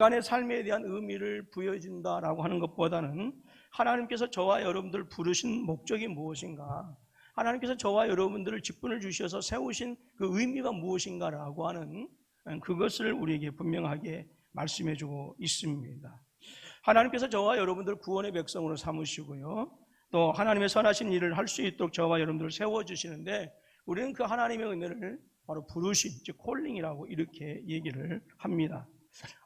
인간의 삶에 대한 의미를 부여준다라고 하는 것보다는 하나님께서 저와 여러분들을 부르신 목적이 무엇인가, 하나님께서 저와 여러분들을 직분을 주셔서 세우신 그 의미가 무엇인가라고 하는 그것을 우리에게 분명하게 말씀해주고 있습니다. 하나님께서 저와 여러분들을 구원의 백성으로 삼으시고요, 또 하나님의 선하신 일을 할 수 있도록 저와 여러분들을 세워주시는데, 우리는 그 하나님의 은혜를 바로 부르심, 즉 콜링이라고 이렇게 얘기를 합니다.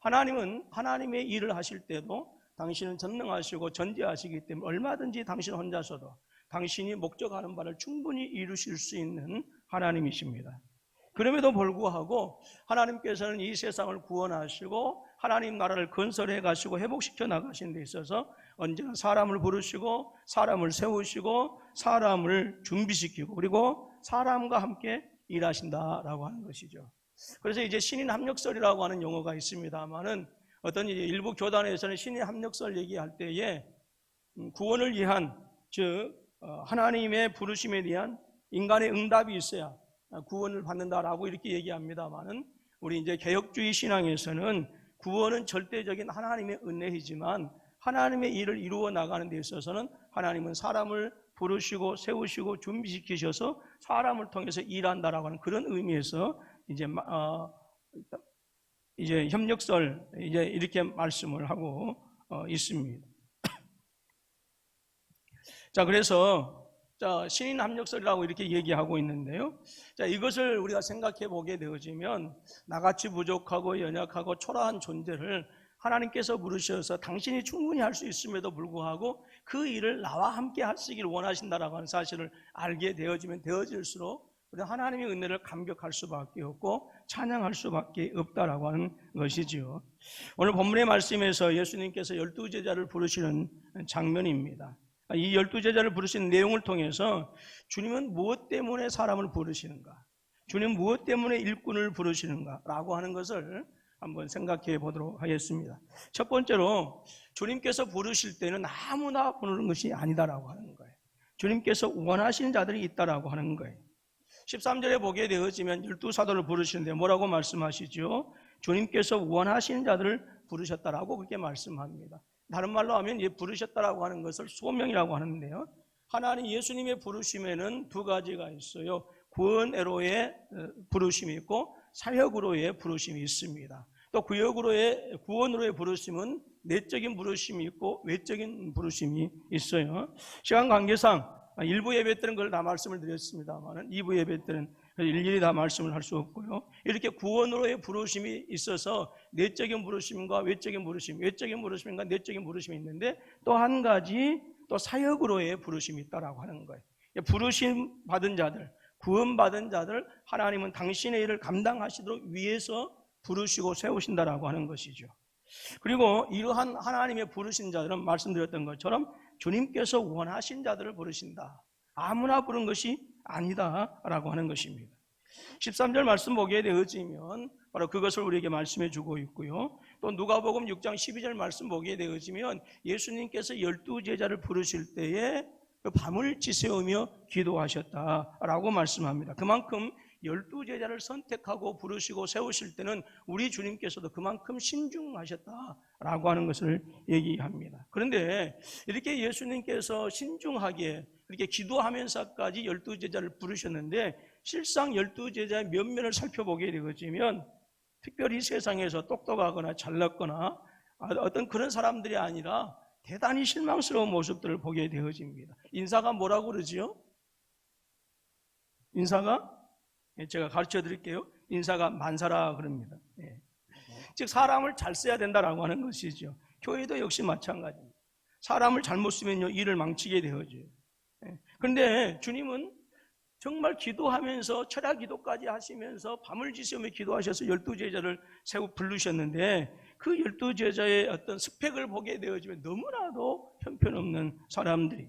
하나님은 하나님의 일을 하실 때도 당신은 전능하시고 전지하시기 때문에 얼마든지 당신 혼자서도 당신이 목적하는 바를 충분히 이루실 수 있는 하나님이십니다. 그럼에도 불구하고 하나님께서는 이 세상을 구원하시고 하나님 나라를 건설해 가시고 회복시켜 나가신 데 있어서 언제나 사람을 부르시고 사람을 세우시고 사람을 준비시키고 그리고 사람과 함께 일하신다라고 하는 것이죠. 그래서 이제 신인 합력설이라고 하는 용어가 있습니다만은, 어떤 일부 교단에서는 신인 합력설 얘기할 때에 구원을 위한, 즉 하나님의 부르심에 대한 인간의 응답이 있어야 구원을 받는다라고 이렇게 얘기합니다만은, 우리 이제 개혁주의 신앙에서는 구원은 절대적인 하나님의 은혜이지만 하나님의 일을 이루어 나가는 데 있어서는 하나님은 사람을 부르시고 세우시고 준비시키셔서 사람을 통해서 일한다라고 하는 그런 의미에서 이제 협력설 이렇게 말씀을 하고 있습니다. 자, 그래서 신인 합력설이라고 이렇게 얘기하고 있는데요. 자, 이것을 우리가 생각해 보게 되어지면 나같이 부족하고 연약하고 초라한 존재를 하나님께서 부르셔서 당신이 충분히 할 수 있음에도 불구하고 그 일을 나와 함께 하시길 원하신다라고 하는 사실을 알게 되어지면 되어질수록 우리 하나님의 은혜를 감격할 수밖에 없고 찬양할 수밖에 없다라고 하는 것이지요. 오늘 본문의 말씀에서 예수님께서 12제자를 부르시는 장면입니다. 이 12제자를 부르신 내용을 통해서 주님은 무엇 때문에 사람을 부르시는가, 주님은 무엇 때문에 일꾼을 부르시는가 라고 하는 것을 한번 생각해 보도록 하겠습니다. 첫 번째로, 주님께서 부르실 때는 아무나 부르는 것이 아니다라고 하는 거예요. 주님께서 원하시는 자들이 있다라고 하는 거예요. 13절에 보게 되어지면 12사도를 부르시는데 뭐라고 말씀하시죠? 주님께서 원하시는 자들을 부르셨다라고 그렇게 말씀합니다. 다른 말로 하면 부르셨다라고 하는 것을 소명이라고 하는데요, 하나님 예수님의 부르심에는 두 가지가 있어요. 구원으로의 부르심이 있고 사역으로의 부르심이 있습니다. 또 구원으로의 부르심은 내적인 부르심이 있고 외적인 부르심이 있어요. 시간 관계상 1부 예배 때는 그걸 다 말씀을 드렸습니다만 2부 예배 때는 일일이 다 말씀을 할 수 없고요. 이렇게 구원으로의 부르심이 있어서 내적인 부르심과 외적인 부르심, 외적인 부르심과 내적인 부르심이 있는데, 또 한 가지 또 사역으로의 부르심이 있다라고 하는 거예요. 부르심 받은 자들, 구원받은 자들, 하나님은 당신의 일을 감당하시도록 위해서 부르시고 세우신다라고 하는 것이죠. 그리고 이러한 하나님의 부르신 자들은 말씀드렸던 것처럼 주님께서 원하신 자들을 부르신다, 아무나 부른 것이 아니다라고 하는 것입니다. 13절 말씀 보게 되어지면 바로 그것을 우리에게 말씀해 주고 있고요. 또 누가복음 6장 12절 말씀 보게 되어지면 예수님께서 12제자를 부르실 때에 밤을 지새우며 기도하셨다라고 말씀합니다. 그만큼 12제자를 선택하고 부르시고 세우실 때는 우리 주님께서도 그만큼 신중하셨다라고 하는 것을 얘기합니다. 그런데 이렇게 예수님께서 신중하게 이렇게 기도하면서까지 12제자를 부르셨는데, 실상 12제자의 면면을 살펴보게 되어지면 특별히 세상에서 똑똑하거나 잘났거나 어떤 그런 사람들이 아니라 대단히 실망스러운 모습들을 보게 되어집니다. 인사가 뭐라고 그러지요? 인사가? 제가 가르쳐 드릴게요. 인사가 만사라 그럽니다. 즉 사람을 잘 써야 된다라고 하는 것이죠. 교회도 역시 마찬가지입니다. 사람을 잘못 쓰면요, 일을 망치게 되어져요. 그런데 주님은 정말 기도하면서 철야 기도까지 하시면서 밤을 지새우며 기도하셔서 12제자를 부르셨는데, 그 12제자의 어떤 스펙을 보게 되어지면 너무나도 형편없는 사람들이,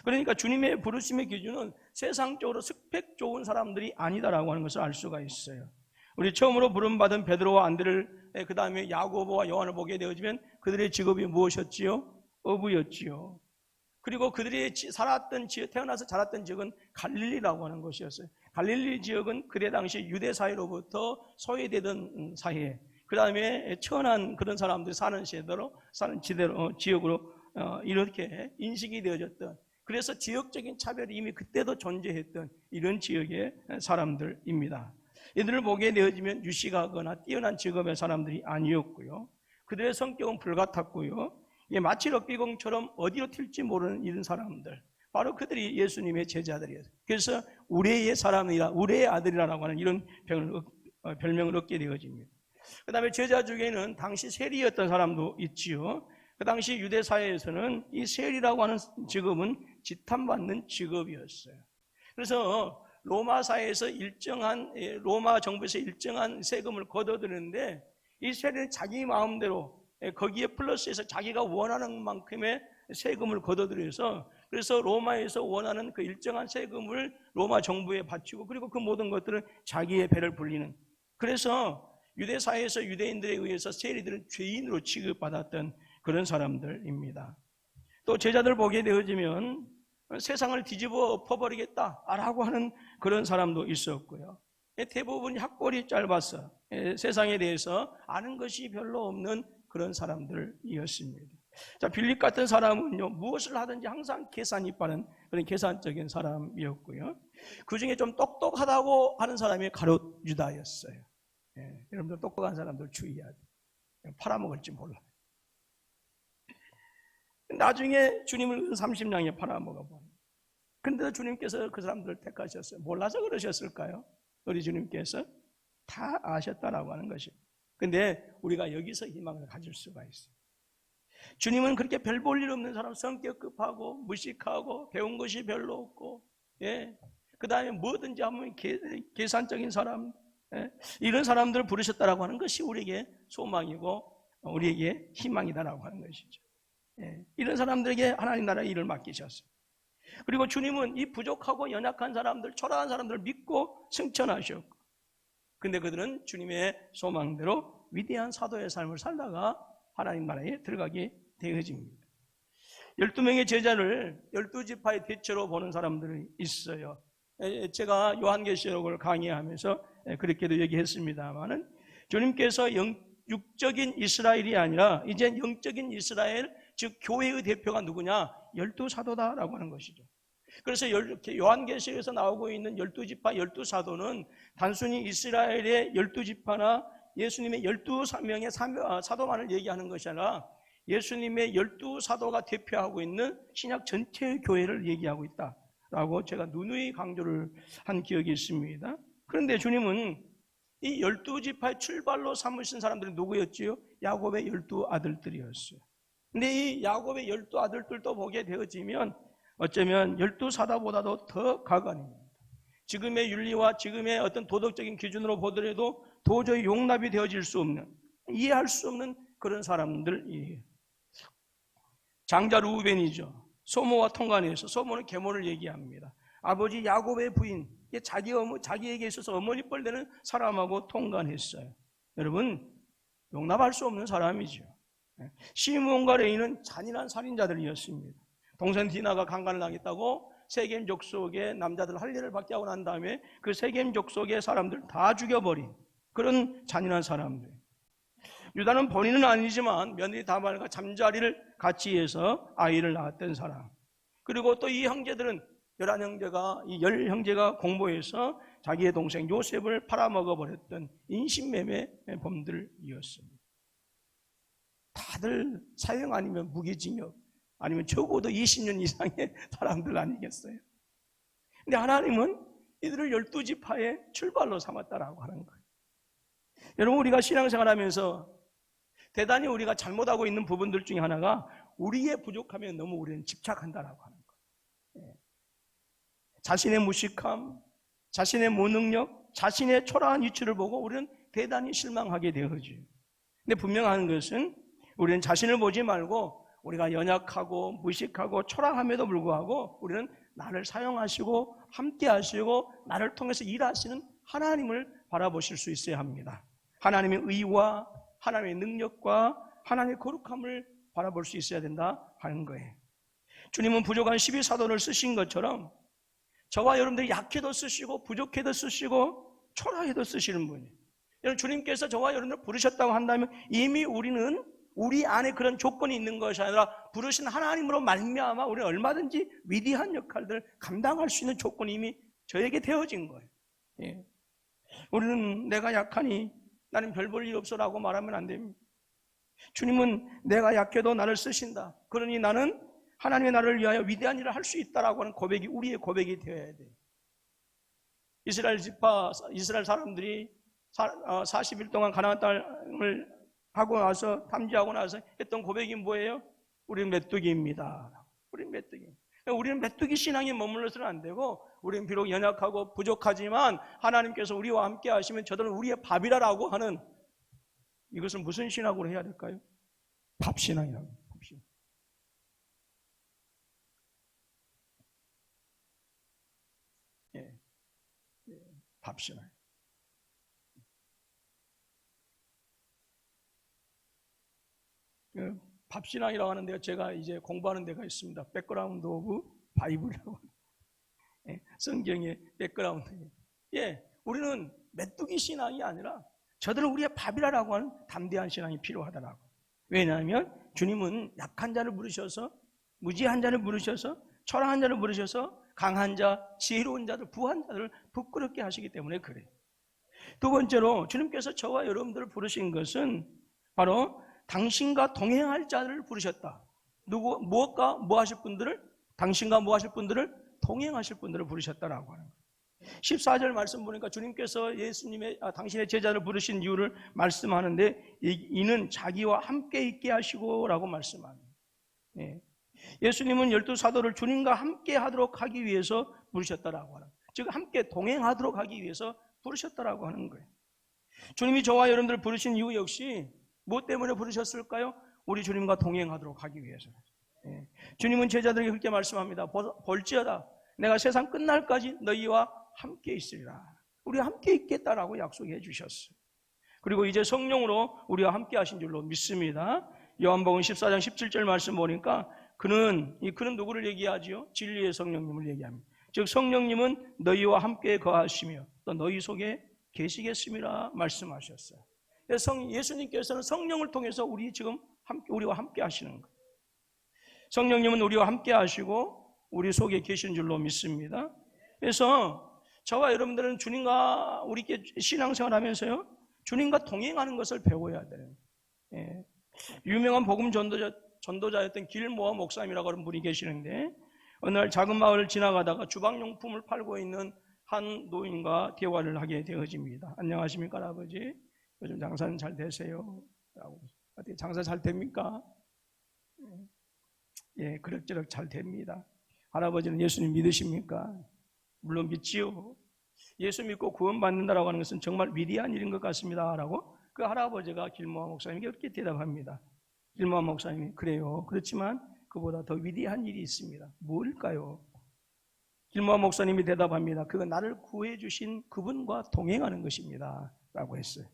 그러니까 주님의 부르심의 기준은 세상적으로 스펙 좋은 사람들이 아니다라고 하는 것을 알 수가 있어요. 우리 처음으로 부름받은 베드로와 안드레를, 그 다음에 야고보와 요한을 보게 되어지면 그들의 직업이 무엇이었지요? 어부였지요. 그리고 그들이 태어나서 자랐던 지역은 갈릴리라고 하는 곳이었어요. 갈릴리 지역은 그때 당시 유대 사회로부터 소외되던 사회, 그 다음에 천한 그런 사람들이 사는 지역으로 이렇게 인식이 되어졌던, 그래서 지역적인 차별이 이미 그때도 존재했던 이런 지역의 사람들입니다. 이들을 보게 되어지면 유식하거나 뛰어난 직업의 사람들이 아니었고요. 그들의 성격은 불같았고요. 마치 럭비공처럼 어디로 튈지 모르는 이런 사람들, 바로 그들이 예수님의 제자들이었어요. 그래서 우레의 사람이라, 우레의 아들이라고 하는 이런 별명을 얻게 되어집니다. 그 다음에 제자 중에는 당시 세리였던 사람도 있지요. 그 당시 유대 사회에서는 이 세리라고 하는 직업은 지탄받는 직업이었어요. 그래서 로마 사회에서 로마 정부에서 일정한 세금을 걷어들이는데, 이 세리는 자기 마음대로 거기에 플러스해서 자기가 원하는 만큼의 세금을 걷어들여서, 그래서 로마에서 원하는 그 일정한 세금을 로마 정부에 바치고, 그리고 그 모든 것들은 자기의 배를 불리는, 그래서 유대 사회에서 유대인들에 의해서 세리들은 죄인으로 취급받았던 그런 사람들입니다. 또 제자들 보게 되어지면 세상을 뒤집어 엎어버리겠다라고 하는 그런 사람도 있었고요. 대부분 학벌이 짧아서 세상에 대해서 아는 것이 별로 없는 그런 사람들이었습니다. 자, 빌립 같은 사람은요, 무엇을 하든지 항상 계산이 빠른 그런 계산적인 사람이었고요. 그 중에 좀 똑똑하다고 하는 사람이 가룟 유다였어요. 여러분들 똑똑한 사람들 주의해야 돼요. 팔아먹을지 몰라요. 나중에 주님을 30냥에 팔아먹어버려요. 그런데도 주님께서 그 사람들을 택하셨어요. 몰라서 그러셨을까요? 우리 주님께서 다 아셨다라고 하는 것입니다. 근데 우리가 여기서 희망을 가질 수가 있어요. 주님은 그렇게 별 볼 일 없는 사람, 성격 급하고 무식하고 배운 것이 별로 없고, 그 다음에 뭐든지 하면 계산적인 사람, 이런 사람들을 부르셨다라고 하는 것이 우리에게 소망이고 우리에게 희망이다라고 하는 것이죠. 이런 사람들에게 하나님 나라의 일을 맡기셨어요. 그리고 주님은 이 부족하고 연약한 사람들, 초라한 사람들을 믿고 승천하셨고, 근데 그들은 주님의 소망대로 위대한 사도의 삶을 살다가 하나님 나라에 들어가게 되어집니다. 12명의 제자를 12지파의 대체로 보는 사람들이 있어요. 제가 요한계시록을 강의하면서 그렇게도 얘기했습니다만은, 주님께서 육적인 이스라엘이 아니라 이제 영적인 이스라엘, 즉 교회의 대표가 누구냐? 12사도다라고 하는 것이죠. 그래서 요한계시록에서 나오고 있는 12지파 12사도는 단순히 이스라엘의 12지파나 예수님의 12명의 사도만을 얘기하는 것이 아니라 예수님의 12사도가 대표하고 있는 신약 전체의 교회를 얘기하고 있다라고 제가 누누이 강조를 한 기억이 있습니다. 그런데 주님은 이 12지파의 출발로 삼으신 사람들이 누구였지요? 야곱의 12아들들이었어요. 근데 이 야곱의 12아들들도 보게 되어지면 어쩌면 12사도보다도 더 가관입니다. 지금의 윤리와 지금의 어떤 도덕적인 기준으로 보더라도 도저히 용납이 되어질 수 없는, 이해할 수 없는 그런 사람들이에요. 장자 루벤이죠. 소모와 통관해서, 소모는 계모를 얘기합니다. 아버지 야곱의 부인, 자기에게 있어서 어머니 뻘되는 사람하고 통관했어요. 여러분, 용납할 수 없는 사람이죠. 시므온과 레위는 잔인한 살인자들이었습니다. 동생 디나가 강간을 당했다고 세겜 족속의 남자들 할례를 받게 하고 난 다음에 그 세겜 족속의 사람들 다 죽여버린 그런 잔인한 사람들. 유다는 본인은 아니지만 며느리 다말과 잠자리를 같이 해서 아이를 낳았던 사람. 그리고 또 이 형제들은 11형제가, 이 10형제가 공모해서 자기의 동생 요셉을 팔아먹어버렸던 인신매매 범들이었습니다. 다들 사형 아니면 무기징역, 아니면 적어도 20년 이상의 사람들 아니겠어요? 근데 하나님은 이들을 12지파의 출발로 삼았다라고 하는 거예요. 여러분, 우리가 신앙생활 하면서 대단히 우리가 잘못하고 있는 부분들 중에 하나가 우리의 부족함에 너무 우리는 집착한다라고 하는 거예요. 자신의 무식함, 자신의 무능력, 자신의 초라한 위치를 보고 우리는 대단히 실망하게 되어져요. 근데 분명한 것은 우리는 자신을 보지 말고 우리가 연약하고 무식하고 초라함에도 불구하고 우리는 나를 사용하시고 함께 하시고 나를 통해서 일하시는 하나님을 바라보실 수 있어야 합니다. 하나님의 의와 하나님의 능력과 하나님의 거룩함을 바라볼 수 있어야 된다 하는 거예요. 주님은 부족한 12사도를 쓰신 것처럼 저와 여러분들이 약해도 쓰시고 부족해도 쓰시고 초라해도 쓰시는 분이에요. 여러분, 주님께서 저와 여러분을 부르셨다고 한다면 이미 우리는 우리 안에 그런 조건이 있는 것이 아니라 부르신 하나님으로 말미암아 우리는 얼마든지 위대한 역할들을 감당할 수 있는 조건이 이미 저에게 되어진 거예요. 예. 우리는 내가 약하니 나는 별 볼 일 없어라고 말하면 안 됩니다. 주님은 내가 약해도 나를 쓰신다. 그러니 나는 하나님의 나라를 위하여 위대한 일을 할 수 있다라고 하는 고백이 우리의 고백이 되어야 돼요. 이스라엘 사람들이 40일 동안 가나안 땅을 하고 나서 탐지하고 나서 했던 고백이 뭐예요? 우리는 메뚜기입니다. 우리는 메뚜기. 우리는 메뚜기 신앙에 머물러서는 안 되고, 우리는 비록 연약하고 부족하지만 하나님께서 우리와 함께 하시면 저들은 우리의 밥이라고 하는, 이것은 무슨 신학으로 해야 될까요? 밥신앙이라고. 밥신앙. 예. 밥신앙. 밥신앙이라고 하는데요, 제가 이제 공부하는 데가 있습니다. 백그라운드 오브 바이블이라고. 예, 성경의 백그라운드. 예, 우리는 메뚜기 신앙이 아니라 저들은 우리의 밥이라고 하는 담대한 신앙이 필요하다라고. 왜냐하면 주님은 약한 자를 부르셔서, 무지한 자를 부르셔서, 초라한 자를 부르셔서 강한 자, 지혜로운 자들, 부한 자들을 부끄럽게 하시기 때문에 그래요. 두 번째로 주님께서 저와 여러분들을 부르신 것은 바로 당신과 동행할 자를 부르셨다. 무엇과 뭐 하실 분들을? 당신과 뭐 하실 분들을? 동행하실 분들을 부르셨다라고 하는 거예요. 14절 말씀 보니까 주님께서 당신의 제자를 부르신 이유를 말씀하는데, 이는 자기와 함께 있게 하시고 라고 말씀합니다. 예. 예수님은 12사도를 주님과 함께 하도록 하기 위해서 부르셨다라고 하는 거예요. 즉 함께 동행하도록 하기 위해서 부르셨다라고 하는 거예요. 주님이 저와 여러분들을 부르신 이유 역시 무엇 때문에 부르셨을까요? 우리 주님과 동행하도록 하기 위해서. 예. 주님은 제자들에게 그렇게 말씀합니다. 볼지어다 내가 세상 끝날까지 너희와 함께 있으리라. 우리와 함께 있겠다라고 약속해 주셨어요. 그리고 이제 성령으로 우리와 함께 하신 줄로 믿습니다. 요한복음 14장 17절 말씀 보니까 그는 누구를 얘기하지요? 진리의 성령님을 얘기합니다. 즉 성령님은 너희와 함께 거하시며 또 너희 속에 계시겠음이라 말씀하셨어요. 예수님께서는 성령을 통해서 우리와 함께 하시는 거예요. 성령님은 우리와 함께 하시고 우리 속에 계신 줄로 믿습니다. 그래서 저와 여러분들은 주님과 우리께 신앙생활 하면서요, 주님과 동행하는 것을 배워야 돼요. 예. 유명한 복음 전도자였던 길모아 목사님이라고 하는 분이 계시는데, 어느 날 작은 마을을 지나가다가 주방용품을 팔고 있는 한 노인과 대화를 하게 되어집니다. 안녕하십니까 아버지, 요즘 장사는 잘 되세요? 라고. 어떻게 장사 잘 됩니까? 예, 그럭저럭 잘 됩니다. 할아버지는 예수님 믿으십니까? 물론 믿지요. 예수 믿고 구원받는다라고 하는 것은 정말 위대한 일인 것 같습니다. 라고 그 할아버지가 길모아 목사님에게 그렇게 대답합니다. 길모아 목사님이 그래요. 그렇지만 그보다 더 위대한 일이 있습니다. 뭘까요? 길모아 목사님이 대답합니다. 그건 나를 구해 주신 그분과 동행하는 것입니다. 라고 했어요.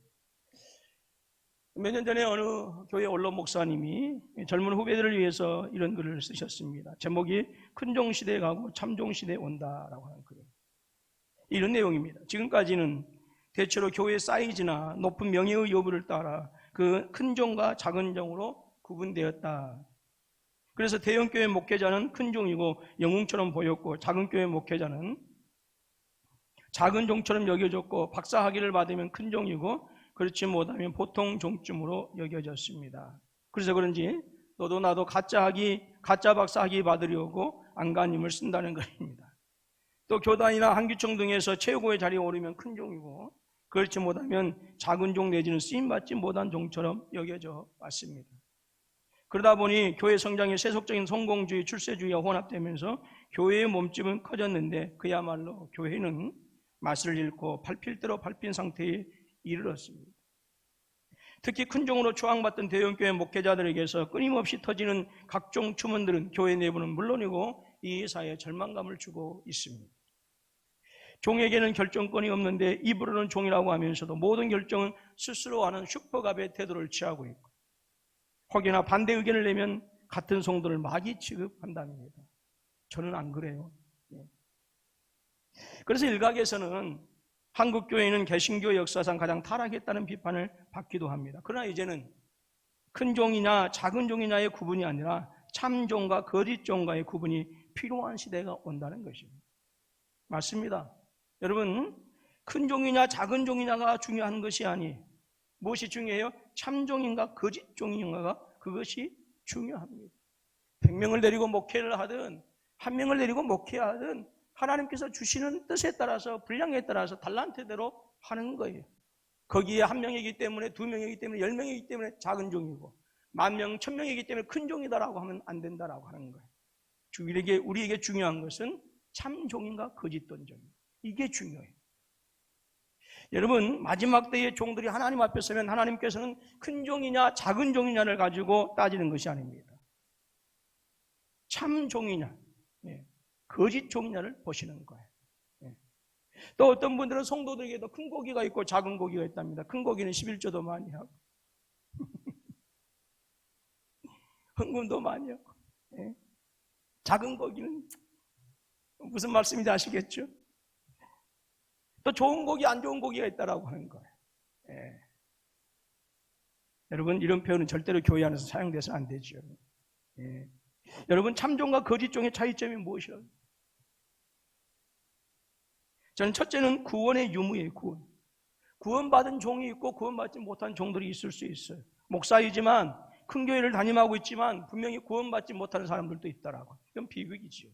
몇 년 전에 어느 교회 원로 목사님이 젊은 후배들을 위해서 이런 글을 쓰셨습니다. 제목이 큰종시대에 가고 참종시대에 온다라고 하는 글이에요. 이런 내용입니다. 지금까지는 대체로 교회 사이즈나 높은 명예의 여부를 따라 그 큰 종과 작은 종으로 구분되었다. 그래서 대형 교회 목회자는 큰 종이고 영웅처럼 보였고, 작은 교회 목회자는 작은 종처럼 여겨졌고, 박사 학위를 받으면 큰 종이고 그렇지 못하면 보통 종쯤으로 여겨졌습니다. 그래서 그런지 너도 나도 가짜 박사 학위 받으려고 안간힘을 쓴다는 것입니다. 또 교단이나 한규총 등에서 최고의 자리에 오르면 큰 종이고, 그렇지 못하면 작은 종 내지는 쓰임받지 못한 종처럼 여겨져 왔습니다. 그러다 보니 교회 성장의 세속적인 성공주의, 출세주의와 혼합되면서 교회의 몸집은 커졌는데 그야말로 교회는 맛을 잃고 밟힐 대로 밟힌 상태에 이르렀습니다. 특히 큰 종으로 추앙받던 대형교회 목회자들에게서 끊임없이 터지는 각종 추문들은 교회 내부는 물론이고 이 사회에 절망감을 주고 있습니다. 종에게는 결정권이 없는데 입으로는 종이라고 하면서도 모든 결정은 스스로 하는 슈퍼갑의 태도를 취하고 있고, 혹여나 반대 의견을 내면 같은 성도를 마귀 취급한답니다. 저는 안 그래요. 그래서 일각에서는 한국교회는 개신교 역사상 가장 타락했다는 비판을 받기도 합니다. 그러나 이제는 큰 종이냐 작은 종이냐의 구분이 아니라 참종과 거짓종과의 구분이 필요한 시대가 온다는 것입니다. 맞습니다. 여러분, 큰 종이냐 작은 종이냐가 중요한 것이 아니, 무엇이 중요해요? 참종인가 거짓종인가가 그것이 중요합니다. 100명을 데리고 목회를 하든 1명을 데리고 목회하든 하나님께서 주시는 뜻에 따라서 분량에 따라서 달란트대로 하는 거예요. 거기에 1명이기 때문에 2명이기 때문에 10명이기 때문에 작은 종이고 10,000명, 1000명이기 때문에 큰 종이다라고 하면 안 된다라고 하는 거예요. 우리에게 중요한 것은 참종인가 거짓된 종인가, 이게 중요해요. 여러분, 마지막 때의 종들이 하나님 앞에 서면 하나님께서는 큰 종이냐 작은 종이냐를 가지고 따지는 것이 아닙니다. 참종이냐 거짓 종이냐를 보시는 거예요. 또 어떤 분들은 성도들에게도 큰 고기가 있고 작은 고기가 있답니다. 큰 고기는 11조도 많이 하고 헌금도 많이 하고, 작은 고기는 무슨 말씀인지 아시겠죠? 또 좋은 고기, 안 좋은 고기가 있다라고 하는 거예요. 여러분, 이런 표현은 절대로 교회 안에서 사용돼서는 안 되죠. 여러분, 참종과 거짓종의 차이점이 무엇이라고? 저는 첫째는 구원의 유무예요. 구원받은 종이 있고 구원받지 못한 종들이 있을 수 있어요. 목사이지만 큰 교회를 담임하고 있지만 분명히 구원받지 못하는 사람들도 있다라고. 이건 비극이지요.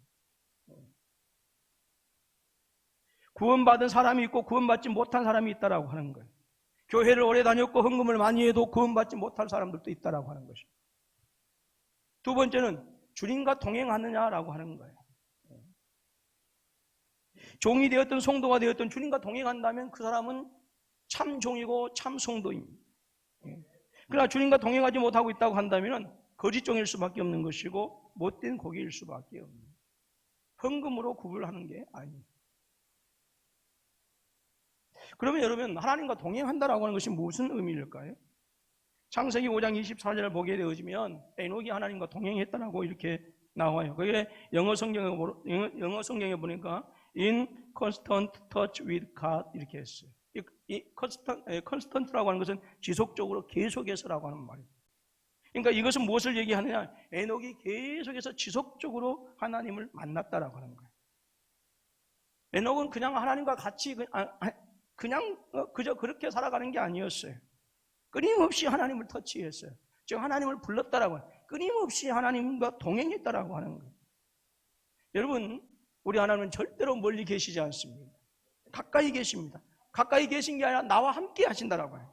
구원받은 사람이 있고 구원받지 못한 사람이 있다라고 하는 거예요. 교회를 오래 다녔고 헌금을 많이 해도 구원받지 못할 사람들도 있다라고 하는 것이죠. 두 번째는 주님과 동행하느냐라고 하는 거예요. 종이 되었던 성도가 되었던 주님과 동행한다면 그 사람은 참 종이고 참 성도입니다. 그러나 주님과 동행하지 못하고 있다고 한다면 거짓 종일 수밖에 없는 것이고 못된 고기일 수밖에 없는 거예요. 헌금으로 구분하는 게 아닙니다. 그러면 여러분, 하나님과 동행한다라고 하는 것이 무슨 의미일까요? 창세기 5장 24절을 보게 되어지면 에녹이 하나님과 동행했다라고 이렇게 나와요. 그게 영어 성경에 보니까 in constant touch with God 이렇게 했어요. 이 constant라고 하는 것은 지속적으로 계속해서라고 하는 말이에요. 그러니까 이것은 무엇을 얘기하느냐? 에녹이 계속해서 지속적으로 하나님을 만났다라고 하는 거예요. 에녹은 그냥 하나님과 같이 그냥 그저 그렇게 살아가는 게 아니었어요. 끊임없이 하나님을 터치했어요. 즉 하나님을 불렀다라고 해요. 끊임없이 하나님과 동행했다라고 하는 거예요. 여러분, 우리 하나님은 절대로 멀리 계시지 않습니다. 가까이 계십니다. 가까이 계신 게 아니라 나와 함께 하신다라고 해요.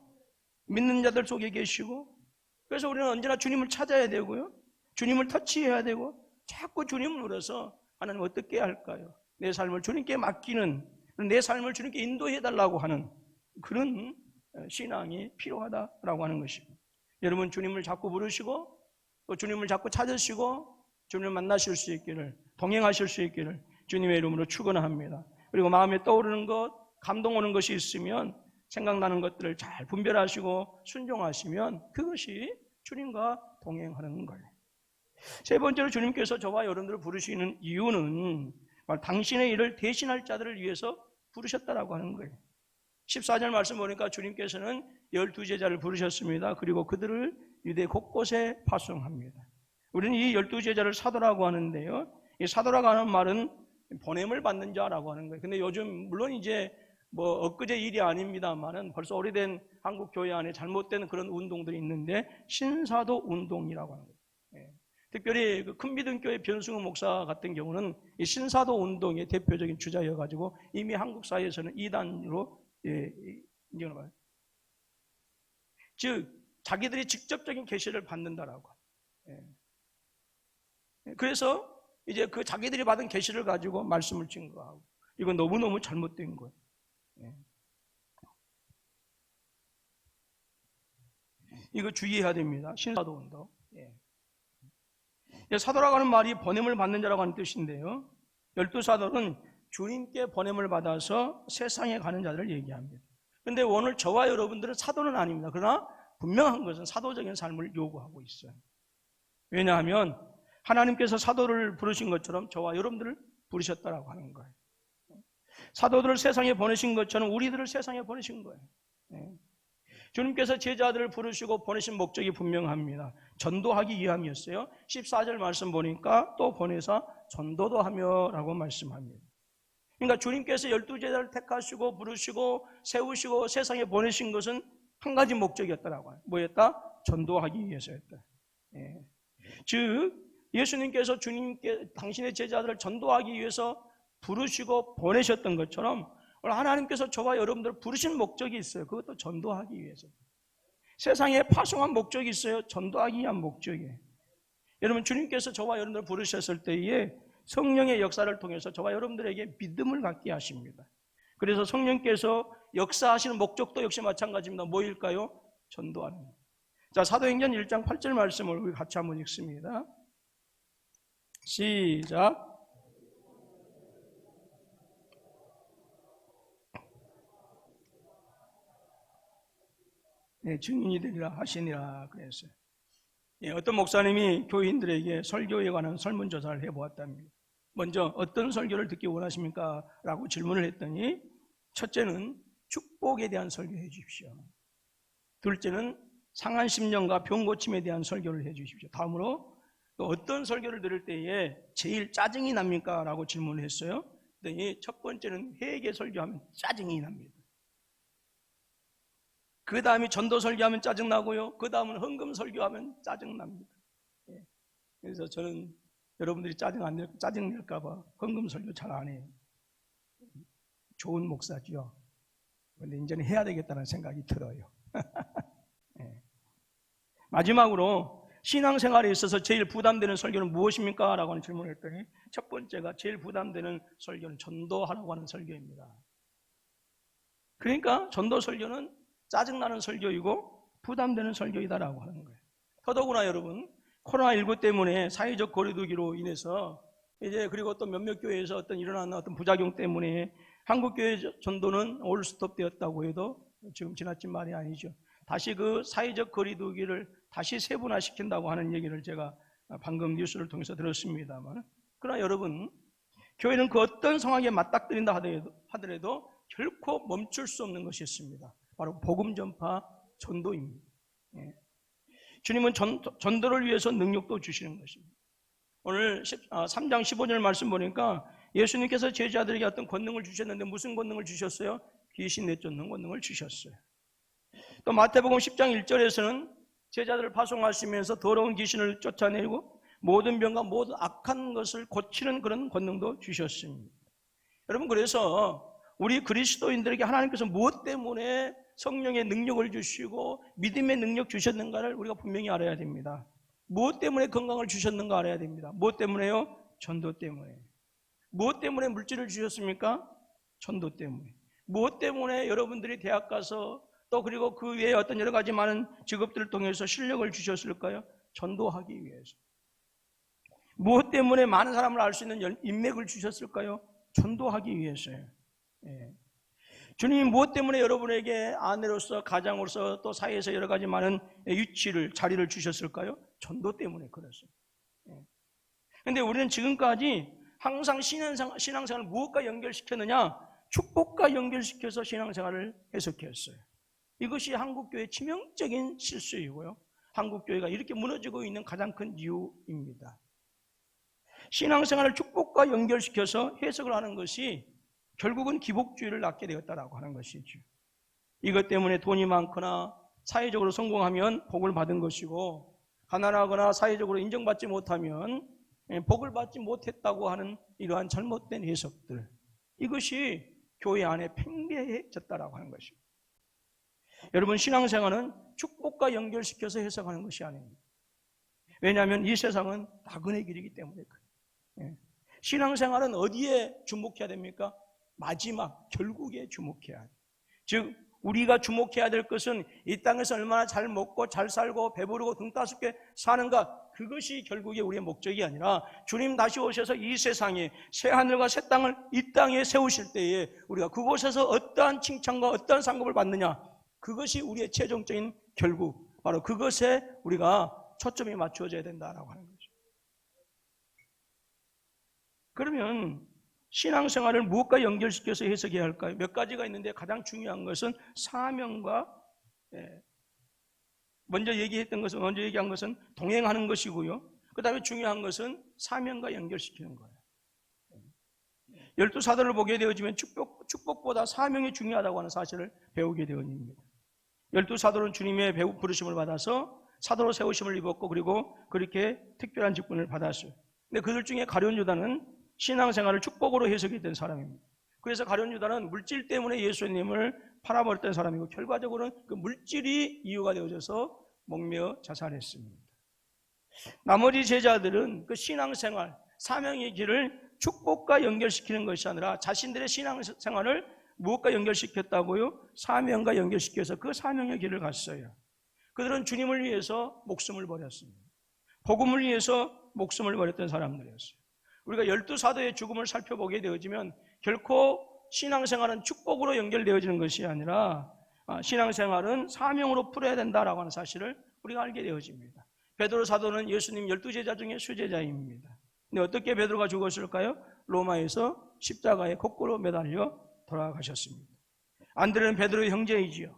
믿는 자들 속에 계시고, 그래서 우리는 언제나 주님을 찾아야 되고요, 주님을 터치해야 되고, 자꾸 주님을 물어서 하나님 어떻게 할까요? 내 삶을 주님께 맡기는, 내 삶을 주님께 인도해달라고 하는 그런 신앙이 필요하다라고 하는 것입니다. 여러분, 주님을 자꾸 부르시고 또 주님을 자꾸 찾으시고 주님을 만나실 수 있기를, 동행하실 수 있기를 주님의 이름으로 축원합니다. 그리고 마음에 떠오르는 것, 감동 오는 것이 있으면 생각나는 것들을 잘 분별하시고 순종하시면 그것이 주님과 동행하는 거예요. 세 번째로 주님께서 저와 여러분들을 부르시는 이유는 당신의 일을 대신할 자들을 위해서 부르셨다라고 하는 거예요. 14절 말씀 보니까 주님께서는 12제자를 부르셨습니다. 그리고 그들을 유대 곳곳에 파송합니다. 우리는 이 12제자를 사도라고 하는데요, 이 사도라고 하는 말은 보냄을 받는 자라고 하는 거예요. 근데 요즘 물론 이제 엊그제 일이 아닙니다만은 벌써 오래된 한국 교회 안에 잘못된 그런 운동들이 있는데 신사도 운동이라고 하는 거예요. 특별히 그 큰미등교회 변승우 목사 같은 경우는 이 신사도 운동의 대표적인 주자여가지고 이미 한국 사회에서는 이단으로 인정을 받아요. 즉 자기들이 직접적인 계시를 받는다라고. 그래서 이제 그 자기들이 받은 계시를 가지고 말씀을 증거하고, 이건 너무너무 잘못된 거예요. 이거 주의해야 됩니다. 신사도 운동. 사도라고 하는 말이 보냄을 받는 자라고 하는 뜻인데요, 12사도는 주님께 보냄을 받아서 세상에 가는 자들을 얘기합니다. 그런데 오늘 저와 여러분들은 사도는 아닙니다. 그러나 분명한 것은 사도적인 삶을 요구하고 있어요. 왜냐하면 하나님께서 사도를 부르신 것처럼 저와 여러분들을 부르셨다라고 하는 거예요. 사도들을 세상에 보내신 것처럼 우리들을 세상에 보내신 거예요. 예. 주님께서 제자들을 부르시고 보내신 목적이 분명합니다. 전도하기 위함이었어요. 14절 말씀 보니까 또 보내사 전도도 하며 라고 말씀합니다. 그러니까 주님께서 12제자를 택하시고 부르시고 세우시고 세상에 보내신 것은 한 가지 목적이었더라고요. 뭐였다? 전도하기 위해서였다. 예. 즉 예수님께서 당신의 제자들을 전도하기 위해서 부르시고 보내셨던 것처럼 오늘 하나님께서 저와 여러분들을 부르신 목적이 있어요. 그것도 전도하기 위해서. 세상에 파송한 목적이 있어요. 전도하기 위한 목적이에요. 여러분 주님께서 저와 여러분들을 부르셨을 때에 성령의 역사를 통해서 저와 여러분들에게 믿음을 갖게 하십니다. 그래서 성령께서 역사하시는 목적도 역시 마찬가지입니다. 뭐일까요? 전도하는 것. 자, 사도행전 1장 8절 말씀을 우리 같이 한번 읽습니다. 시작. 네, 증인이 되리라 하시니라 그랬어요. 예, 어떤 목사님이 교인들에게 설교에 관한 설문조사를 해보았답니다. 먼저 어떤 설교를 듣기 원하십니까? 라고 질문을 했더니 첫째는 축복에 대한 설교해 주십시오. 둘째는 상한 심령과 병 고침에 대한 설교를 해 주십시오. 다음으로 또 어떤 설교를 들을 때에 제일 짜증이 납니까? 라고 질문을 했어요. 그랬더니 첫 번째는 회개 설교하면 짜증이 납니다. 그 다음에 전도 설교하면 짜증나고요. 그 다음은 헌금 설교하면 짜증납니다. 예. 그래서 저는 여러분들이 짜증 낼까봐 헌금 설교 잘 안 해요. 좋은 목사죠. 그런데 이제는 해야 되겠다는 생각이 들어요. 예. 마지막으로 신앙생활에 있어서 제일 부담되는 설교는 무엇입니까? 라고 하는 질문을 했더니 첫 번째가 제일 부담되는 설교는 전도하라고 하는 설교입니다. 그러니까 전도 설교는 짜증나는 설교이고 부담되는 설교이다라고 하는 거예요. 더더구나 여러분, 코로나19 때문에 사회적 거리두기로 인해서 이제 그리고 또 몇몇 교회에서 일어나는 어떤 부작용 때문에 한국교회 전도는 올 스톱 되었다고 해도 지금 지나친 말이 아니죠. 다시 그 사회적 거리두기를 다시 세분화시킨다고 하는 얘기를 제가 방금 뉴스를 통해서 들었습니다만, 그러나 여러분, 교회는 그 어떤 상황에 맞닥뜨린다 하더라도 결코 멈출 수 없는 것이 있습니다. 바로 복음 전파 전도입니다. 예. 주님은 전도를 위해서 능력도 주시는 것입니다. 오늘 3장 15절 말씀 보니까 예수님께서 제자들에게 어떤 권능을 주셨는데 무슨 권능을 주셨어요? 귀신 내쫓는 권능을 주셨어요. 또 마태복음 10장 1절에서는 제자들을 파송하시면서 더러운 귀신을 쫓아내고 모든 병과 모든 악한 것을 고치는 그런 권능도 주셨습니다. 여러분, 그래서 우리 그리스도인들에게 하나님께서 무엇 때문에 성령의 능력을 주시고 믿음의 능력 주셨는가를 우리가 분명히 알아야 됩니다. 무엇 때문에 건강을 주셨는가 알아야 됩니다. 무엇 때문에요? 전도 때문에. 무엇 때문에 물질을 주셨습니까? 전도 때문에. 무엇 때문에 여러분들이 대학 가서 또 그리고 그 외에 어떤 여러 가지 많은 직업들을 통해서 실력을 주셨을까요? 전도하기 위해서. 무엇 때문에 많은 사람을 알 수 있는 인맥을 주셨을까요? 전도하기 위해서요. 예. 주님이 무엇 때문에 여러분에게 아내로서 가장으로서 또 사회에서 여러 가지 많은 위치를 자리를 주셨을까요? 전도 때문에 그랬어요. 그런데 우리는 지금까지 항상 신앙생활을 무엇과 연결시켰느냐? 축복과 연결시켜서 신앙생활을 해석했어요. 이것이 한국교회의 치명적인 실수이고요, 한국교회가 이렇게 무너지고 있는 가장 큰 이유입니다. 신앙생활을 축복과 연결시켜서 해석을 하는 것이 결국은 기복주의를 낳게 되었다라고 하는 것이죠. 이것 때문에 돈이 많거나 사회적으로 성공하면 복을 받은 것이고, 가난하거나 사회적으로 인정받지 못하면 복을 받지 못했다고 하는 이러한 잘못된 해석들, 이것이 교회 안에 팽배해졌다라고 하는 것입니다. 여러분, 신앙생활은 축복과 연결시켜서 해석하는 것이 아닙니다. 왜냐하면 이 세상은 나그네 길이기 때문에 그래요. 신앙생활은 어디에 주목해야 됩니까? 마지막 결국에 주목해야 돼요. 즉 우리가 주목해야 될 것은 이 땅에서 얼마나 잘 먹고 잘 살고 배부르고 등 따숩게 사는가, 그것이 결국에 우리의 목적이 아니라 주님 다시 오셔서 이 세상에 새 하늘과 새 땅을 이 땅에 세우실 때에 우리가 그곳에서 어떠한 칭찬과 어떠한 상급을 받느냐, 그것이 우리의 최종적인 결국, 바로 그것에 우리가 초점이 맞추어져야 된다라고 하는 거죠. 그러면 신앙생활을 무엇과 연결시켜서 해석해야 할까요? 몇 가지가 있는데 가장 중요한 것은 사명과, 먼저 얘기한 것은 동행하는 것이고요. 그 다음에 중요한 것은 사명과 연결시키는 거예요. 12사도를 보게 되어지면 축복보다 사명이 중요하다고 하는 사실을 배우게 되어집니다. 12사도는 주님의 부르심을 받아서 사도로 세우심을 입었고, 그리고 그렇게 특별한 직분을 받았어요. 근데 그들 중에 가룟 유다는 신앙생활을 축복으로 해석했던 사람입니다. 그래서 가룟 유다는 물질 때문에 예수님을 팔아버렸던 사람이고, 결과적으로는 그 물질이 이유가 되어져서 목매어 자살했습니다. 나머지 제자들은 그 신앙생활, 사명의 길을 축복과 연결시키는 것이 아니라 자신들의 신앙생활을 무엇과 연결시켰다고요? 사명과 연결시켜서 그 사명의 길을 갔어요. 그들은 주님을 위해서 목숨을 버렸습니다. 복음을 위해서 목숨을 버렸던 사람들이었어요. 우리가 12사도의 죽음을 살펴보게 되어지면 결코 신앙생활은 축복으로 연결되어지는 것이 아니라 신앙생활은 사명으로 풀어야 된다라고 하는 사실을 우리가 알게 되어집니다. 베드로 사도는 예수님 12제자 중에 수제자입니다. 근데 어떻게 베드로가 죽었을까요? 로마에서 십자가에 거꾸로 매달려 돌아가셨습니다. 안드레는 베드로의 형제이지요.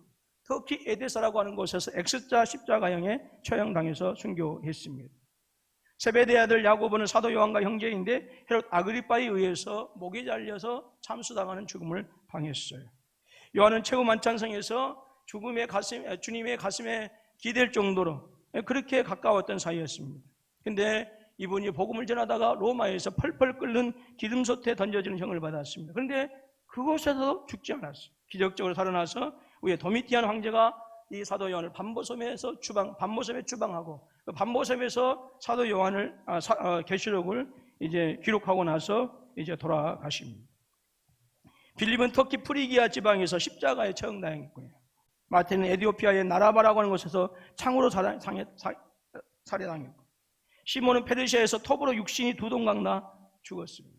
터키 에데사라고 하는 곳에서 X자 십자가형에 처형당해서 순교했습니다. 세베대의 아들 야고보는 사도 요한과 형제인데 헤롯 아그리빠에 의해서 목이 잘려서 참수당하는 죽음을 당했어요. 요한은 최후 만찬성에서 주님의 가슴에 기댈 정도로 그렇게 가까웠던 사이였습니다. 근데 이분이 복음을 전하다가 로마에서 펄펄 끓는 기름솥에 던져지는 형을 받았습니다. 그런데 그곳에서 죽지 않았어요. 기적적으로 살아나서 위에 도미티안 황제가 이 사도 요한을 반보섬에 추방하고, 그 반보섬에서 사도 요한을 계시록을 이제 기록하고 나서 이제 돌아가십니다. 빌립은 터키 프리기아 지방에서 십자가에 처형당했고요. 마태는 에디오피아의 나라바라고 하는 곳에서 창으로 살해당했고, 시몬은 페르시아에서 톱으로 육신이 두 동강 나 죽었습니다.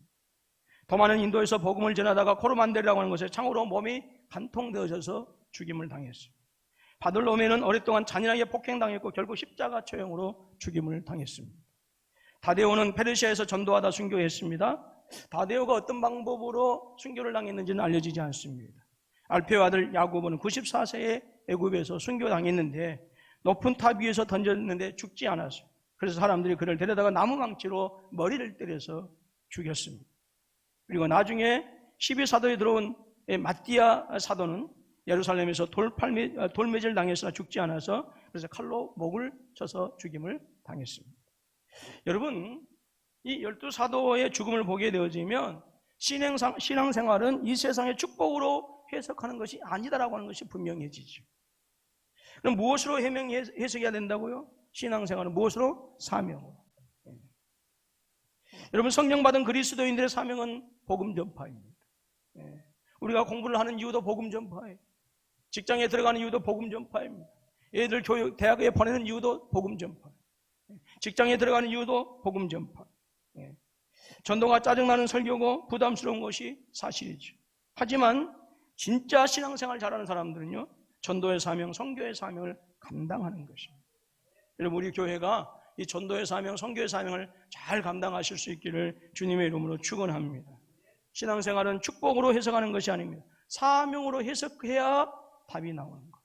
도마는 인도에서 복음을 전하다가 코르만델이라고 하는 곳에 창으로 몸이 간통되어져서 죽임을 당했습니다. 바돌로메는 오랫동안 잔인하게 폭행당했고 결국 십자가 처형으로 죽임을 당했습니다. 다데오는 페르시아에서 전도하다 순교했습니다. 다데오가 어떤 방법으로 순교를 당했는지는 알려지지 않습니다. 알페오 아들 야고보는 94세에 애굽에서 순교당했는데 높은 탑 위에서 던졌는데 죽지 않았어요. 그래서 사람들이 그를 데려다가 나무망치로 머리를 때려서 죽였습니다. 그리고 나중에 12사도에 들어온 마띠아 사도는 예루살렘에서 돌매질 당했으나 죽지 않아서 그래서 칼로 목을 쳐서 죽임을 당했습니다. 여러분, 이 12사도의 죽음을 보게 되어지면 신앙생활은 이 세상의 축복으로 해석하는 것이 아니다라고 하는 것이 분명해지죠. 그럼 무엇으로 해석해야 된다고요? 신앙생활은 무엇으로? 사명으로. 여러분, 성령 받은 그리스도인들의 사명은 복음 전파입니다. 우리가 공부를 하는 이유도 복음 전파예요. 직장에 들어가는 이유도 복음 전파입니다. 애들 대학에 보내는 이유도 복음 전파. 직장에 들어가는 이유도 복음 전파. 전도가 짜증나는 설교고 부담스러운 것이 사실이죠. 하지만 진짜 신앙생활 잘하는 사람들은요, 전도의 사명, 선교의 사명을 감당하는 것입니다. 여러분, 우리 교회가 이 전도의 사명, 선교의 사명을 잘 감당하실 수 있기를 주님의 이름으로 축원합니다. 신앙생활은 축복으로 해석하는 것이 아닙니다. 사명으로 해석해야 답이 나오는 것.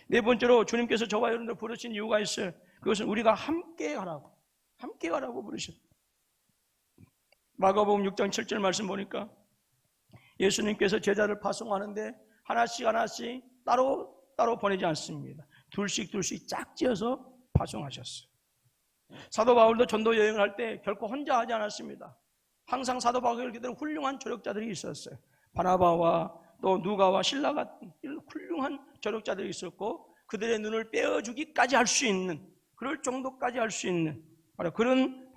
네 번째로 주님께서 저와 여러분들 부르신 이유가 있어요. 그것은 우리가 함께 가라고 부르셨어요. 마가복음 6장 7절 말씀 보니까 예수님께서 제자를 파송하는데 하나씩 따로 보내지 않습니다. 둘씩 짝지어서 파송하셨어요. 사도 바울도 전도 여행을 할 때 결코 혼자 하지 않았습니다. 항상 사도 바울 그대로 훌륭한 조력자들이 있었어요. 바나바와 또 누가와 실라 같은 훌륭한 조력자들이 있었고, 그들의 눈을 떼어주기까지 할 수 있는, 그럴 정도까지 할 수 있는 그런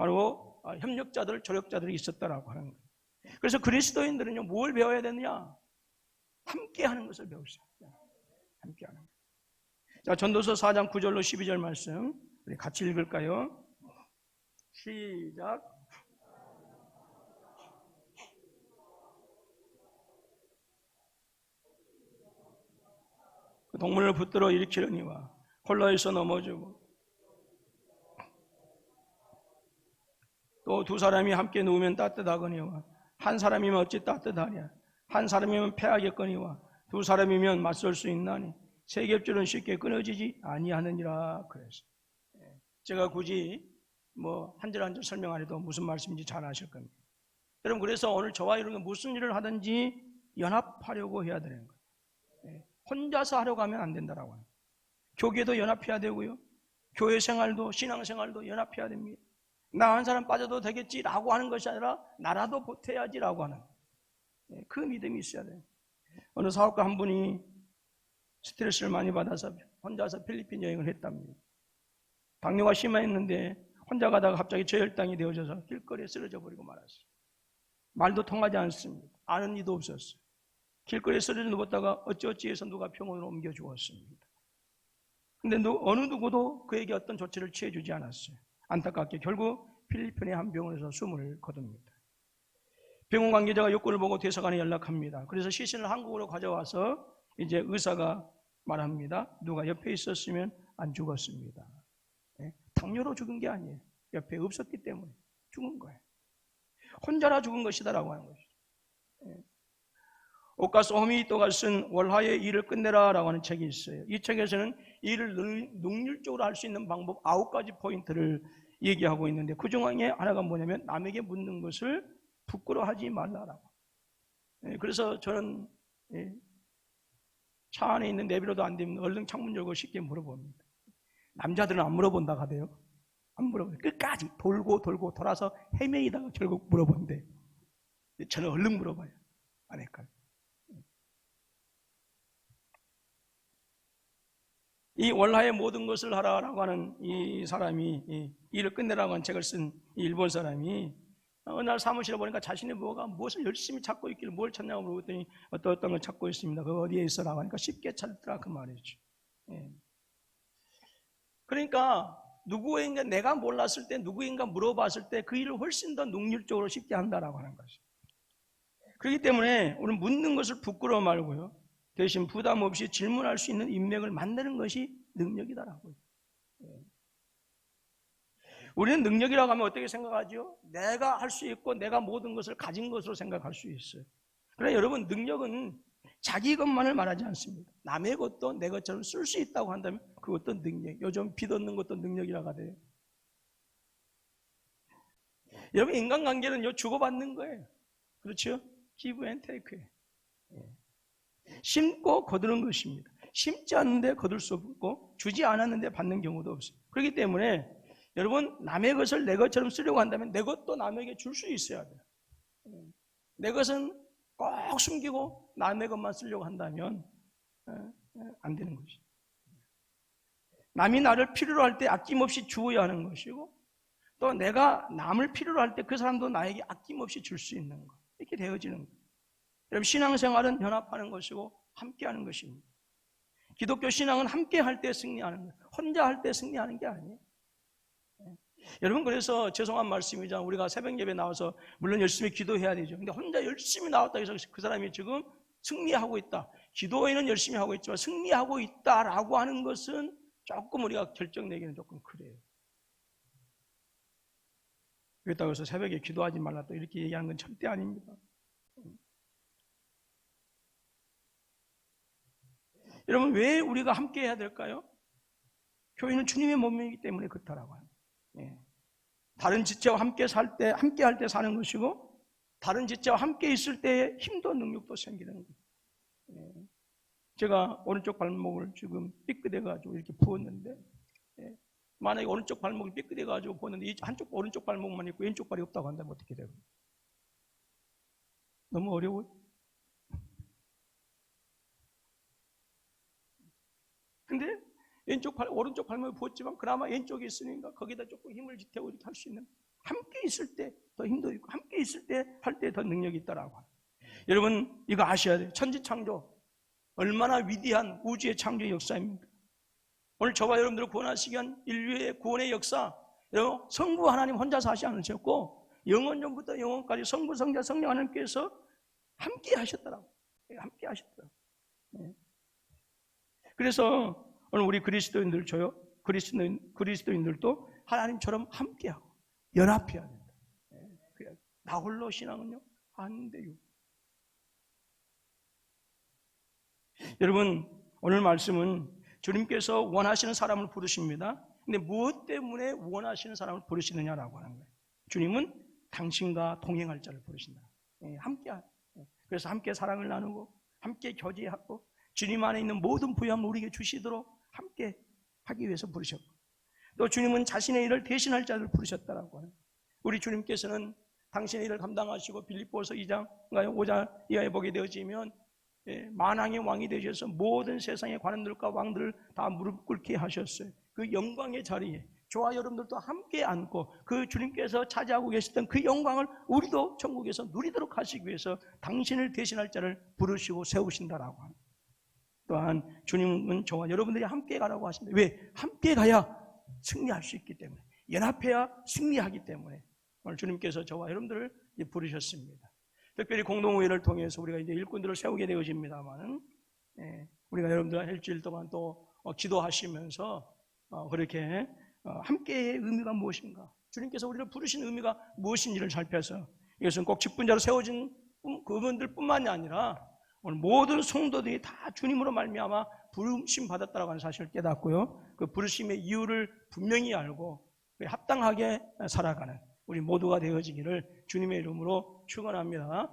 협력자들, 조력자들이 있었다라고 하는 거예요. 그래서 그리스도인들은요, 뭘 배워야 되느냐? 함께 하는 것을 배우셔야 돼요. 함께 하는 것. 자, 전도서 4장 9절로 12절 말씀 우리 같이 읽을까요? 시작. 그 동물을 붙들어 일으키려니와 홀로에서 넘어지고 또 두 사람이 함께 누우면 따뜻하거니와 한 사람이면 어찌 따뜻하냐. 한 사람이면 패하겠거니와 두 사람이면 맞설 수 있나니 세 겹줄은 쉽게 끊어지지 아니하느니라 그랬어요. 제가 굳이 한 절 한 절 설명 안 해도 무슨 말씀인지 잘 아실 겁니다. 여러분, 그래서 오늘 저와 여러분 무슨 일을 하든지 연합하려고 해야 되는 거예요. 혼자서 하려고 하면 안 된다라고 합니다. 교계도 연합해야 되고요, 교회 생활도 신앙생활도 연합해야 됩니다. 나 한 사람 빠져도 되겠지라고 하는 것이 아니라 나라도 보태야지라고 하는 그 믿음이 있어야 돼요. 어느 사업가 한 분이 스트레스를 많이 받아서 혼자서 필리핀 여행을 했답니다. 당뇨가 심했는데 혼자 가다가 갑자기 저혈당이 되어져서 길거리에 쓰러져 버리고 말았어요. 말도 통하지 않습니다. 아는 이도 없었어요. 길거리에 쓰러져 누웠다가 어찌어찌해서 누가 병원으로 옮겨 주었습니다. 근데 어느 누구도 그에게 어떤 조치를 취해주지 않았어요. 안타깝게 결국 필리핀의 한 병원에서 숨을 거둡니다. 병원 관계자가 욕구를 보고 대사관에 연락합니다. 그래서 시신을 한국으로 가져와서 이제 의사가 말합니다. 누가 옆에 있었으면 안 죽었습니다. 당뇨로 죽은 게 아니에요. 옆에 없었기 때문에 죽은 거예요. 혼자라 죽은 것이다라고 하는 것이죠. 오카스 호미토가 쓴 월화의 일을 끝내라라고 하는 책이 있어요. 이 책에서는 일을 능률적으로 할 수 있는 방법 9가지 포인트를 얘기하고 있는데 그 중에 하나가 뭐냐면 남에게 묻는 것을 부끄러워하지 말라라고. 그래서 저는 차 안에 있는 내비로도 안 되면 얼른 창문 열고 쉽게 물어봅니다. 남자들은 안 물어본다고 하대요. 안 물어봐요. 끝까지 돌고 돌아서 헤매이다가 결국 물어본대. 저는 얼른 물어봐요. 안 할까요? 이 월화의 모든 것을 하라라고 하는 이 사람이, 일을 끝내라고 하는 책을 쓴 이 일본 사람이 어느 날 사무실에 보니까 자신의 부하가 무엇을 열심히 찾고 있길래 뭘 찾냐고 물어봤더니 어떤 걸 찾고 있습니다. 그거 어디에 있어라고 하니까 쉽게 찾더라 그 말이죠. 그러니까 누구인가 내가 몰랐을 때 누구인가 물어봤을 때 그 일을 훨씬 더 능률적으로 쉽게 한다라고 하는 것이죠. 그렇기 때문에 우리는 묻는 것을 부끄러워 말고요, 대신 부담 없이 질문할 수 있는 인맥을 만드는 것이 능력이다라고요. 우리는 능력이라고 하면 어떻게 생각하죠? 내가 할 수 있고 내가 모든 것을 가진 것으로 생각할 수 있어요. 그러나 여러분, 능력은 자기 것만을 말하지 않습니다. 남의 것도 내 것처럼 쓸 수 있다고 한다면 그것도 능력. 요즘 빚 얻는 것도 능력이라고 하대요. 여러분, 인간관계는요 주고받는 거예요. 그렇죠? give and take예요. 심고 거두는 것입니다. 심지 않는데 거둘 수 없고 주지 않았는데 받는 경우도 없어요. 그렇기 때문에 여러분, 남의 것을 내 것처럼 쓰려고 한다면 내 것도 남에게 줄 수 있어야 돼요. 내 것은 꼭 숨기고 남의 것만 쓰려고 한다면 안 되는 것이죠. 남이 나를 필요로 할 때 아낌없이 주어야 하는 것이고, 또 내가 남을 필요로 할 때 그 사람도 나에게 아낌없이 줄 수 있는 것, 이렇게 되어지는 거예요. 여러분, 신앙생활은 연합하는 것이고 함께하는 것입니다. 기독교 신앙은 함께할 때 승리하는 거예요. 혼자 할 때 승리하는 게 아니에요. 여러분, 그래서 죄송한 말씀이지만 우리가 새벽 예배 나와서 물론 열심히 기도해야 되죠. 근데 혼자 열심히 나왔다 해서 그 사람이 지금 승리하고 있다, 기도에는 열심히 하고 있지만 승리하고 있다라고 하는 것은 조금 우리가 결정내기는 조금 그래요. 그렇다고 해서 새벽에 기도하지 말라 또 이렇게 얘기하는 건 절대 아닙니다. 여러분, 왜 우리가 함께 해야 될까요? 교회는 주님의 몸이기 때문에 그렇다라고 합니다. 다른 지체와 함께 살 때, 함께 할 때 사는 것이고, 다른 지체와 함께 있을 때 힘도 능력도 생기는 거예요. 제가 오른쪽 발목을 지금 삐끗해가지고 이렇게 부었는데, 만약에 오른쪽 발목이 삐끗해가지고 부었는데 이 한쪽 오른쪽 발목만 있고 왼쪽 발이 없다고 한다면 어떻게 돼요? 너무 어려워요. 근데 오른쪽 발목이 부었지만 그나마 왼쪽이 있으니까 거기다 조금 힘을 지태고 이렇게 할 수 있는, 함께 있을 때 더 힘도 있고 함께 있을 때 할 때 더 능력이 있다라고 합니다. 여러분, 이거 아셔야 돼요. 천지창조, 얼마나 위대한 우주의 창조 역사입니까? 오늘 저와 여러분들을 구원하시기 위한 인류의 구원의 역사, 여러분, 성부 하나님 혼자서 하시지 않으셨고 영원전부터 영원까지 성부, 성자, 성령 하나님께서 함께 하셨더라고요. 함께 하셨더라고요. 그래서 오늘 우리 그리스도인들도 하나님처럼 함께하고 연합해야 된다. 나 홀로 신앙은요? 안 돼요. 여러분, 오늘 말씀은 주님께서 원하시는 사람을 부르십니다. 근데 무엇 때문에 원하시는 사람을 부르시느냐라고 하는 거예요. 주님은 당신과 동행할 자를 부르신다. 함께. 그래서 함께 사랑을 나누고 함께 교제하고 주님 안에 있는 모든 부여함을 우리에게 주시도록 함께 하기 위해서 부르셨고, 또 주님은 자신의 일을 대신할 자를 부르셨다라고 하는 거예요. 우리 주님께서는 당신의 일을 감당하시고 빌립보서 2장 5장 이하에 보게 되어지면 만왕의 왕이 되셔서 모든 세상의 관원들과 왕들을 다 무릎 꿇게 하셨어요. 그 영광의 자리에 저와 여러분들도 함께 앉고 그 주님께서 차지하고 계셨던 그 영광을 우리도 천국에서 누리도록 하시기 위해서 당신을 대신할 자를 부르시고 세우신다라고 합니다. 또한 주님은 저와 여러분들이 함께 가라고 하십니다. 왜? 함께 가야 승리할 수 있기 때문에, 연합해야 승리하기 때문에 오늘 주님께서 저와 여러분들을 부르셨습니다. 특별히 공동회의를 통해서 우리가 이제 일꾼들을 세우게 되어집니다만은, 우리가 여러분들 일주일 동안 또 기도하시면서 그렇게 함께의 의미가 무엇인가, 주님께서 우리를 부르신 의미가 무엇인지를 살펴서, 이것은 꼭 직분자로 세워진 그분들뿐만이 아니라 오늘 모든 성도들이 다 주님으로 말미암아 부르심 받았다라고 하는 사실을 깨닫고요, 그 부르심의 이유를 분명히 알고 합당하게 살아가는 우리 모두가 되어지기를 주님의 이름으로 축원합니다.